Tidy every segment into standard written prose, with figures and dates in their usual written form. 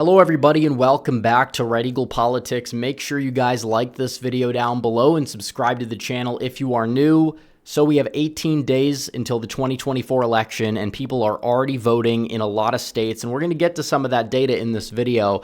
Hello everybody and welcome back to Red Eagle Politics. Make sure you guys like this video down below and subscribe to the channel if you are new. So we have 18 days until the 2024 election and people are already voting in a lot of states, and we're going to get to some of that data in this video.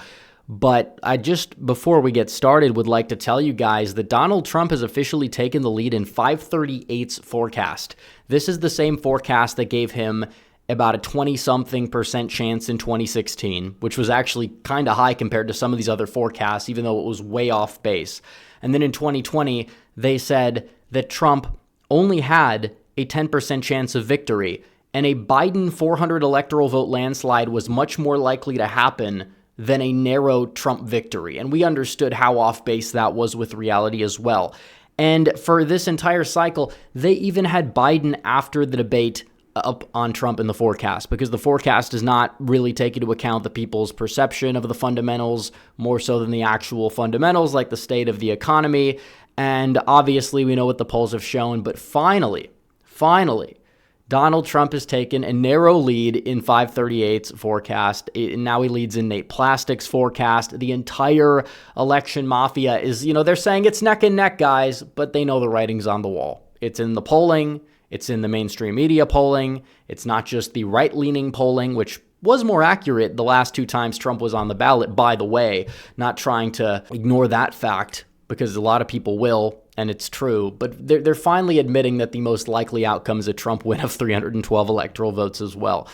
But I just, before we get started, would like to tell you guys that Donald Trump has officially taken the lead in 538's forecast. This is the same forecast that gave him about a 20-something% chance in 2016, which was actually kind of high compared to some of these other forecasts, even though it was way off base. And then in 2020, they said that Trump only had a 10% chance of victory, and a Biden 400 electoral vote landslide was much more likely to happen than a narrow Trump victory. And we understood how off base that was with reality as well. And for this entire cycle, they even had Biden after the debate up on Trump in the forecast, because the forecast does not really take into account the people's perception of the fundamentals more so than the actual fundamentals, like the state of the economy. And obviously we know what the polls have shown, but finally, Donald Trump has taken a narrow lead in 538's forecast. Now he leads in Nate Plastic's forecast. The entire election mafia is, they're saying it's neck and neck, guys, but they know the writing's on the wall. It's in the polling. It's in the mainstream media polling. It's not just the right-leaning polling, which was more accurate the last two times Trump was on the ballot, by the way. Not trying to ignore that fact, because a lot of people will, and it's true. But they're finally admitting that the most likely outcome is a Trump win of 312 electoral votes as well.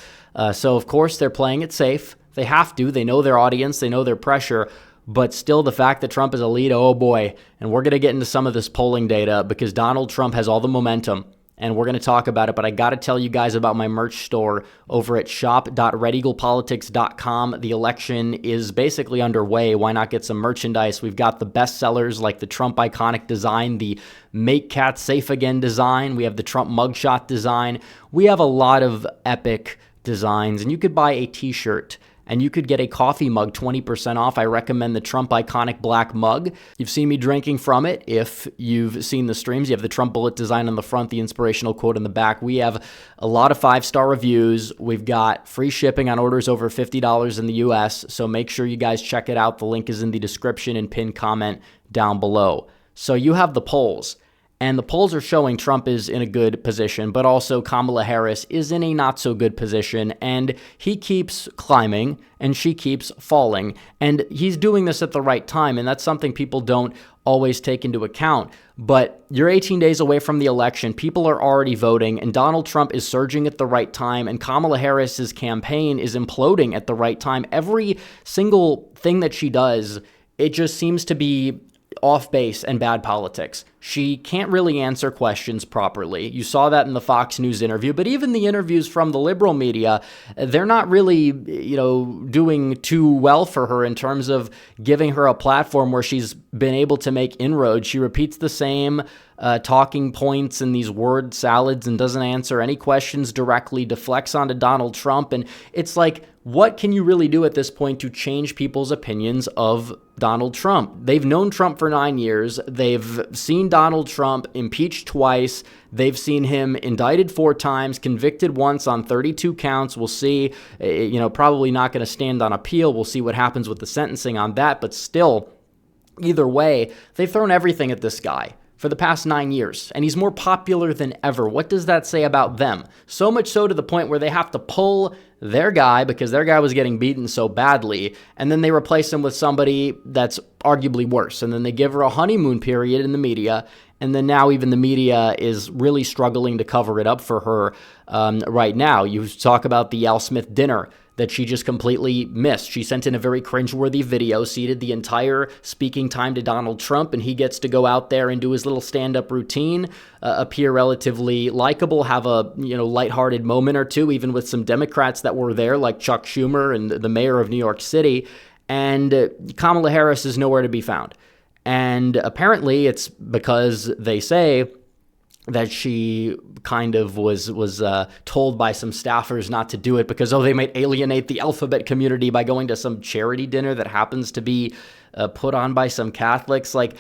So, of course, they're playing it safe. They have to. They know their audience. They know their pressure. But still, the fact that Trump is a lead, oh boy. And we're going to get into some of this polling data because Donald Trump has all the momentum. And we're going to talk about it, but I got to tell you guys about my merch store over at shop.redeaglepolitics.com. The election is basically underway. Why not get some merchandise? We've got the best sellers like the Trump iconic design, the Make Cats Safe Again design. We have the Trump mugshot design. We have a lot of epic designs, and you could buy a t-shirt and you could get a coffee mug 20% off. I recommend the Trump iconic black mug. You've seen me drinking from it. If you've seen the streams, you have the Trump bullet design on the front, the inspirational quote on the back. We have a lot of 5-star reviews. We've got free shipping on orders over $50 in the US, so make sure you guys check it out. The link is in the description and pinned comment down below. So you have the polls. And the polls are showing Trump is in a good position, but also Kamala Harris is in a not so good position, and he keeps climbing and she keeps falling. And he's doing this at the right time, and that's something people don't always take into account. But you're 18 days away from the election. People are already voting, and Donald Trump is surging at the right time, and Kamala Harris's campaign is imploding at the right time. Every single thing that she does, it just seems to be off base and bad politics. She can't really answer questions properly. You saw that in the Fox News interview, but even the interviews from the liberal media, they're not really, doing too well for her in terms of giving her a platform where she's been able to make inroads. She repeats the same talking points and these word salads and doesn't answer any questions directly, deflects onto Donald Trump. And it's like, what can you really do at this point to change people's opinions of Donald Trump? They've known Trump for 9 years. They've seen Donald Trump impeached twice. They've seen him indicted 4 times, convicted once on 32 counts. We'll see, probably not going to stand on appeal. We'll see what happens with the sentencing on that. But still, either way, they've thrown everything at this guy for the past 9 years, and he's more popular than ever. What does that say about them? So much so to the point where they have to pull their guy because their guy was getting beaten so badly, and then they replace him with somebody that's arguably worse, and then they give her a honeymoon period in the media, and then now even the media is really struggling to cover it up for her right now. You talk about the Al Smith dinner that she just completely missed. She sent in a very cringeworthy video, ceded the entire speaking time to Donald Trump, and he gets to go out there and do his little stand-up routine, appear relatively likable, have a lighthearted moment or two, even with some Democrats that were there, like Chuck Schumer and the mayor of New York City, and Kamala Harris is nowhere to be found. And apparently it's because they say that she kind of was told by some staffers not to do it because, they might alienate the alphabet community by going to some charity dinner that happens to be put on by some Catholics. Like,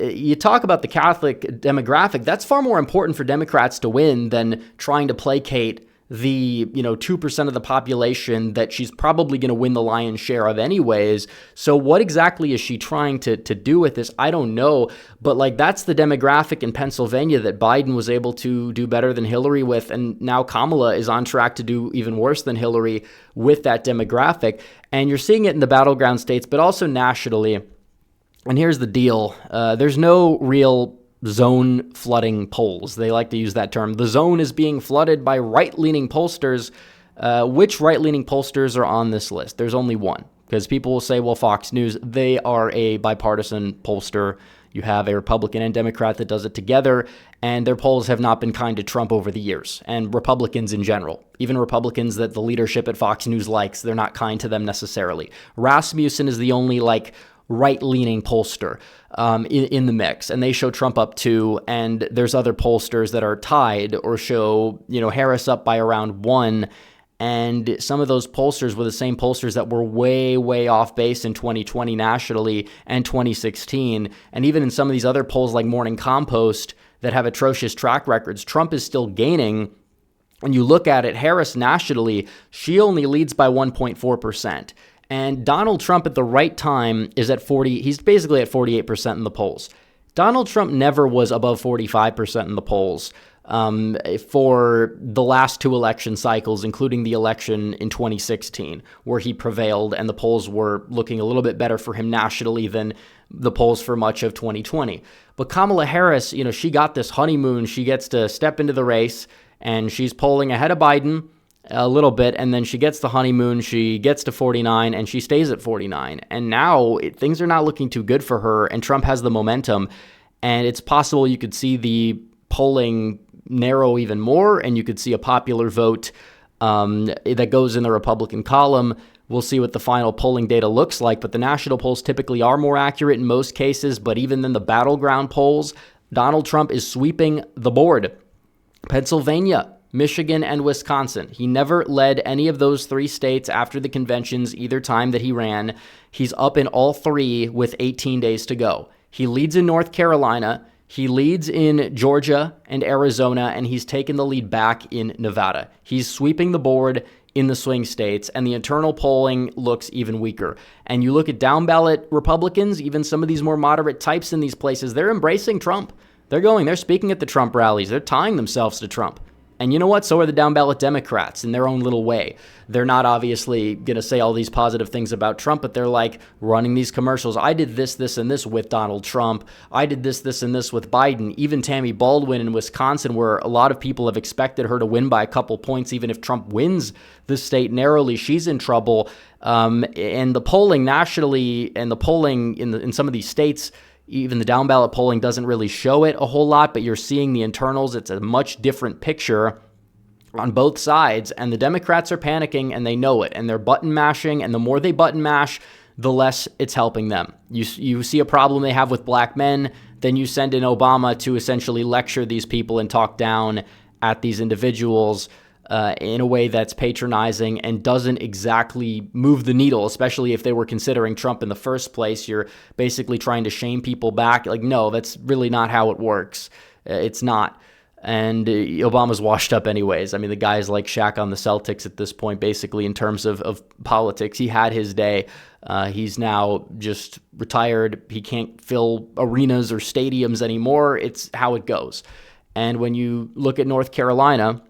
you talk about the Catholic demographic, that's far more important for Democrats to win than trying to placate the 2% of the population that she's probably going to win the lion's share of anyways. So what exactly is she trying to do with this? I don't know, but like that's the demographic in Pennsylvania that Biden was able to do better than Hillary with, and now Kamala is on track to do even worse than Hillary with that demographic. And you're seeing it in the battleground states, but also nationally. And here's the deal. There's no real zone flooding polls. They like to use that term. The zone is being flooded by right-leaning pollsters. Which right-leaning pollsters are on this list? There's only one, because people will say, well, Fox News, they are a bipartisan pollster. You have a Republican and Democrat that does it together, and their polls have not been kind to Trump over the years, and Republicans in general. Even Republicans that the leadership at Fox News likes, they're not kind to them necessarily. Rasmussen is the only, right-leaning pollster in the mix, and they show Trump up 2, and there's other pollsters that are tied or show, Harris up by around 1, and some of those pollsters were the same pollsters that were way, way off base in 2020 nationally and 2016, and even in some of these other polls like Morning Compost that have atrocious track records, Trump is still gaining. And you look at it, Harris nationally, she only leads by 1.4%. And Donald Trump at the right time is at 40. He's basically at 48% in the polls. Donald Trump never was above 45% in the polls for the last 2 election cycles, including the election in 2016, where he prevailed and the polls were looking a little bit better for him nationally than the polls for much of 2020. But Kamala Harris, she got this honeymoon. She gets to step into the race, and she's polling ahead of Biden a little bit, and then she gets the honeymoon, she gets to 49, and she stays at 49. And now things are not looking too good for her, and Trump has the momentum, and it's possible you could see the polling narrow even more, and you could see a popular vote that goes in the Republican column. We'll see what the final polling data looks like, but the national polls typically are more accurate in most cases, but even in the battleground polls, Donald Trump is sweeping the board. Pennsylvania, Michigan, and Wisconsin. He never led any of those 3 states after the conventions either time that he ran. He's up in all 3 with 18 days to go. He leads in North Carolina. He leads in Georgia and Arizona, and he's taken the lead back in Nevada. He's sweeping the board in the swing states, and the internal polling looks even weaker. And you look at down ballot Republicans, even some of these more moderate types in these places, they're embracing Trump. They're speaking at the Trump rallies. They're tying themselves to Trump. And you know what? So are the down ballot Democrats in their own little way. They're not obviously going to say all these positive things about Trump, but they're like running these commercials. I did this, this, and this with Donald Trump. I did this, this, and this with Biden. Even Tammy Baldwin in Wisconsin, where a lot of people have expected her to win by a couple points, even if Trump wins the state narrowly, she's in trouble. And the polling nationally and the polling in some of these states, even the down ballot polling doesn't really show it a whole lot, but you're seeing the internals. It's a much different picture on both sides, and the Democrats are panicking, and they know it, and they're button mashing, and the more they button mash, the less it's helping them. You see a problem they have with black men, then you send in Obama to essentially lecture these people and talk down at these individuals in a way that's patronizing and doesn't exactly move the needle, especially if they were considering Trump in the first place. You're basically trying to shame people back. Like, no, that's really not how it works. It's not. And Obama's washed up anyways. I mean, the guy's like Shaq on the Celtics at this point, basically, in terms of politics. He had his day. He's now just retired. He can't fill arenas or stadiums anymore. It's how it goes. And when you look at North Carolina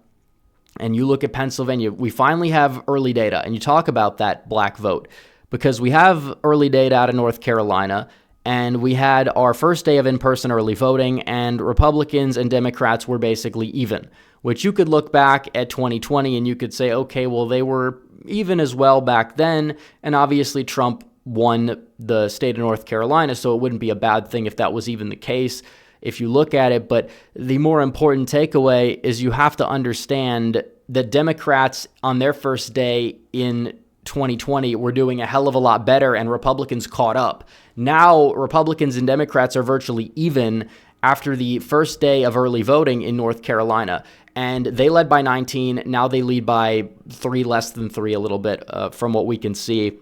and you look at Pennsylvania, we finally have early data. And you talk about that black vote, because we have early data out of North Carolina, and we had our first day of in-person early voting, and Republicans and Democrats were basically even, which you could look back at 2020 and you could say, okay, well, they were even as well back then, and obviously Trump won the state of North Carolina, so it wouldn't be a bad thing if that was even the case if you look at it. But the more important takeaway is you have to understand that Democrats on their first day in 2020 were doing a hell of a lot better, and Republicans caught up. Now, Republicans and Democrats are virtually even after the first day of early voting in North Carolina. And they led by 19. Now they lead by 3, less than 3 a little bit from what we can see.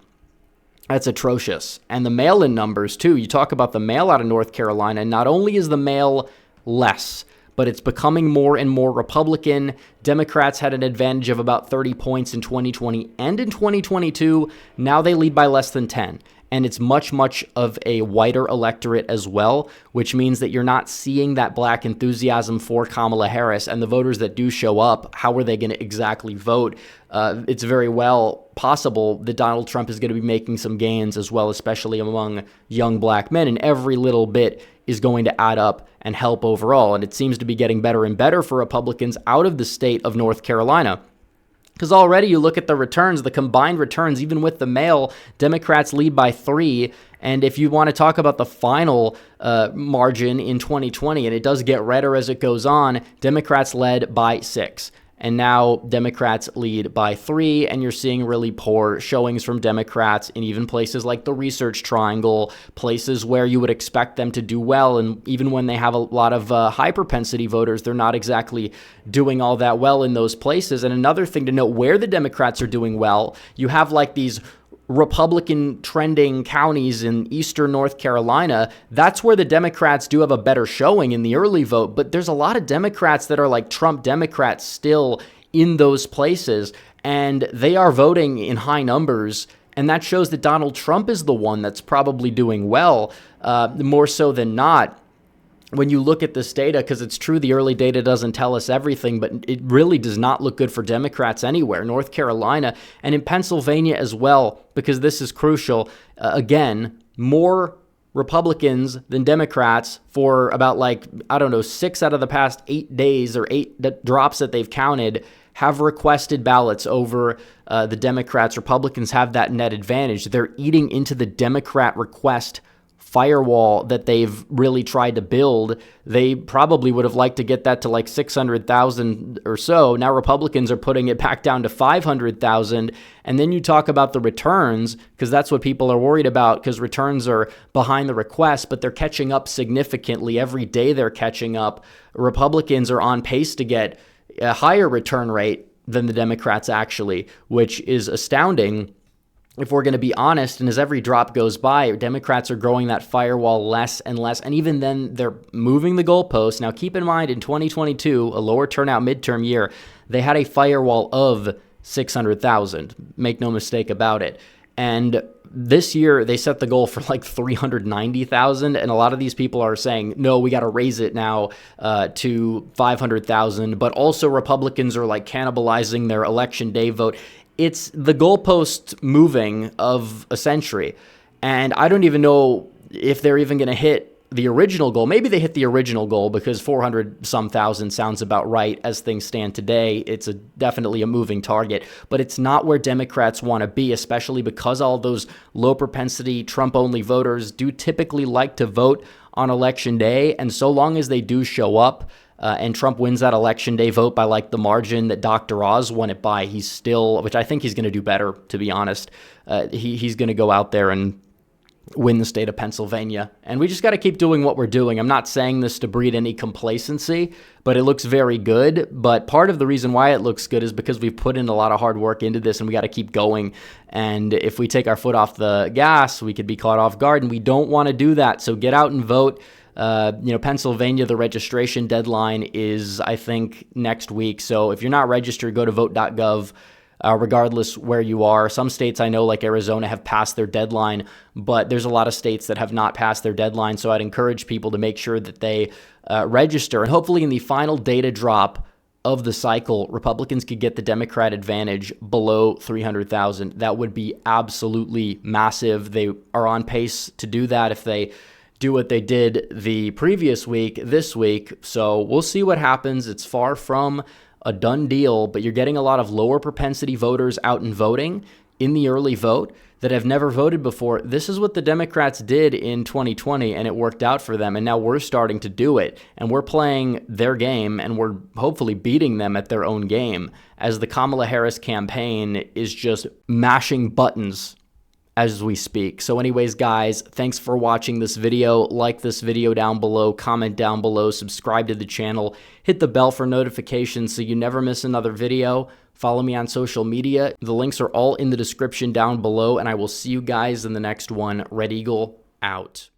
That's atrocious. And the mail-in numbers, too. You talk about the mail out of North Carolina. Not only is the mail less, but it's becoming more and more Republican. Democrats had an advantage of about 30 points in 2020 and in 2022. Now they lead by less than 10. And it's much, much of a whiter electorate as well, which means that you're not seeing that black enthusiasm for Kamala Harris. And the voters that do show up, how are they going to exactly vote? It's very well possible that Donald Trump is going to be making some gains as well, especially among young black men. And every little bit is going to add up and help overall. And it seems to be getting better and better for Republicans out of the state of North Carolina. Because already you look at the returns, the combined returns, even with the mail, Democrats lead by 3. And if you want to talk about the final margin in 2020, and it does get redder as it goes on, Democrats led by 6. And now Democrats lead by 3, and you're seeing really poor showings from Democrats in even places like the Research Triangle, places where you would expect them to do well. And even when they have a lot of high propensity voters, they're not exactly doing all that well in those places. And another thing to note, where the Democrats are doing well, you have like these Republican trending counties in eastern North Carolina. That's where the Democrats do have a better showing in the early vote, but there's a lot of Democrats that are like Trump Democrats still in those places, and they are voting in high numbers, and that shows that Donald Trump is the one that's probably doing well, more so than not. When you look at this data, because it's true the early data doesn't tell us everything, but it really does not look good for Democrats anywhere. North Carolina and in Pennsylvania as well, because this is crucial. Again, more Republicans than Democrats for about 6 out of the past 8 days or 8 drops that they've counted have requested ballots over the Democrats. Republicans have that net advantage. They're eating into the Democrat request firewall that they've really tried to build. They probably would have liked to get that to like 600,000 or so. Now Republicans are putting it back down to 500,000. And then you talk about the returns, because that's what people are worried about, because returns are behind the request, but they're catching up significantly. Every day they're catching up. Republicans are on pace to get a higher return rate than the Democrats actually, which is astounding. If we're going to be honest, and as every drop goes by, Democrats are growing that firewall less and less, and even then they're moving the goalposts. Now keep in mind, in 2022, a lower turnout midterm year, they had a firewall of 600,000. Make no mistake about it. And this year, they set the goal for like 390,000, and a lot of these people are saying, no, we got to raise it now to 500,000, but also Republicans are like cannibalizing their election day vote. It's the goalpost moving of a century, and I don't even know if they're even going to hit the original goal. Maybe they hit the original goal because 400-some thousand sounds about right as things stand today. It's definitely a moving target, but it's not where Democrats want to be, especially because all those low-propensity Trump-only voters do typically like to vote on Election Day, and so long as they do show up, and Trump wins that Election Day vote by like the margin that Dr. Oz won it by, he's still, which I think he's going to do better, to be honest. He's going to go out there and win the state of Pennsylvania. And we just got to keep doing what we're doing. I'm not saying this to breed any complacency, but it looks very good. But part of the reason why it looks good is because we've put in a lot of hard work into this, and we got to keep going. And if we take our foot off the gas, we could be caught off guard, and we don't want to do that. So get out and vote. Pennsylvania, the registration deadline is, I think, next week. So if you're not registered, go to vote.gov, regardless where you are. Some states I know, like Arizona, have passed their deadline, but there's a lot of states that have not passed their deadline. So I'd encourage people to make sure that they register. And hopefully in the final data drop of the cycle, Republicans could get the Democrat advantage below 300,000. That would be absolutely massive. They are on pace to do that if they do what they did the previous week, this week. So we'll see what happens. It's far from a done deal, but you're getting a lot of lower propensity voters out and voting in the early vote that have never voted before. This is what the Democrats did in 2020, and it worked out for them. And now we're starting to do it, and we're playing their game, and we're hopefully beating them at their own game, as the Kamala Harris campaign is just mashing buttons as we speak. So anyways, guys, thanks for watching this video. Like this video down below, comment down below, subscribe to the channel, hit the bell for notifications so you never miss another video. Follow me on social media. The links are all in the description down below, and I will see you guys in the next one. Red Eagle out.